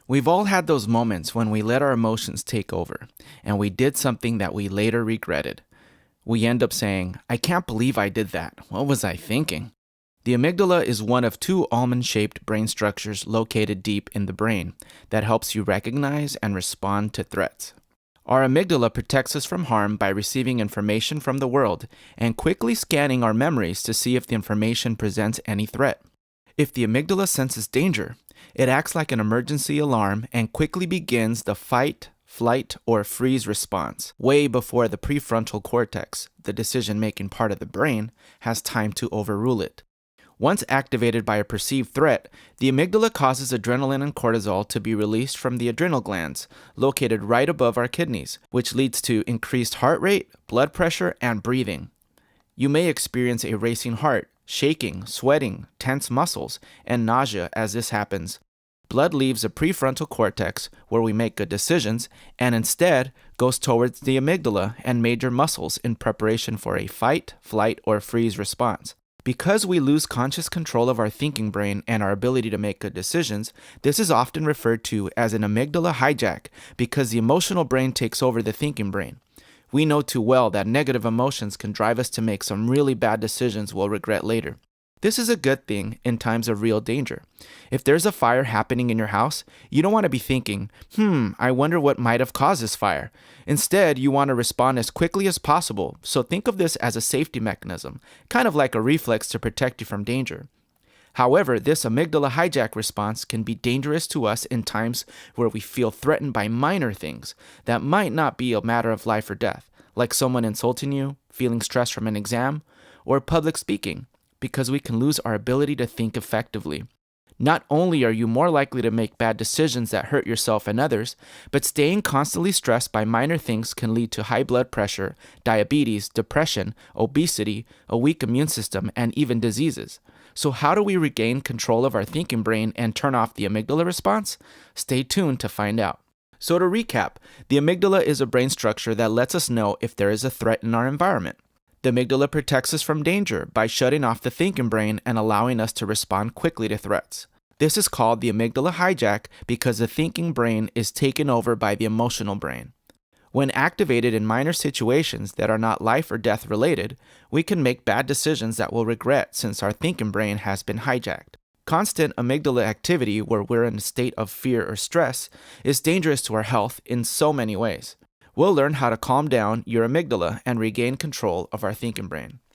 We've all had those moments when we let our emotions take over and we did something that we later regretted. We end up saying, I can't believe I did that. What was I thinking? The amygdala is one of two almond-shaped brain structures located deep in the brain that helps you recognize and respond to threats. Our amygdala protects us from harm by receiving information from the world and quickly scanning our memories to see if the information presents any threat. If the amygdala senses danger, it acts like an emergency alarm and quickly begins the fight, flight, or freeze response, way before the prefrontal cortex, the decision-making part of the brain, has time to overrule it. Once activated by a perceived threat, the amygdala causes adrenaline and cortisol to be released from the adrenal glands, located right above our kidneys, which leads to increased heart rate, blood pressure, and breathing. You may experience a racing heart, shaking, sweating, tense muscles, and nausea as this happens. Blood leaves the prefrontal cortex, where we make good decisions, and instead goes towards the amygdala and major muscles in preparation for a fight, flight, or freeze response. Because we lose conscious control of our thinking brain and our ability to make good decisions, this is often referred to as an amygdala hijack because the emotional brain takes over the thinking brain. We know too well that negative emotions can drive us to make some really bad decisions we'll regret later. This is a good thing in times of real danger. If there's a fire happening in your house, you don't want to be thinking, I wonder what might have caused this fire. Instead, you want to respond as quickly as possible, so think of this as a safety mechanism, kind of like a reflex to protect you from danger. However, this amygdala hijack response can be dangerous to us in times where we feel threatened by minor things that might not be a matter of life or death, like someone insulting you, feeling stressed from an exam, or public speaking, because we can lose our ability to think effectively. Not only are you more likely to make bad decisions that hurt yourself and others, but staying constantly stressed by minor things can lead to high blood pressure, diabetes, depression, obesity, a weak immune system, and even diseases. So how do we regain control of our thinking brain and turn off the amygdala response? Stay tuned to find out. So to recap, the amygdala is a brain structure that lets us know if there is a threat in our environment. The amygdala protects us from danger by shutting off the thinking brain and allowing us to respond quickly to threats. This is called the amygdala hijack because the thinking brain is taken over by the emotional brain. When activated in minor situations that are not life or death related, we can make bad decisions that we'll regret since our thinking brain has been hijacked. Constant amygdala activity where we're in a state of fear or stress is dangerous to our health in so many ways. We'll learn how to calm down your amygdala and regain control of our thinking brain.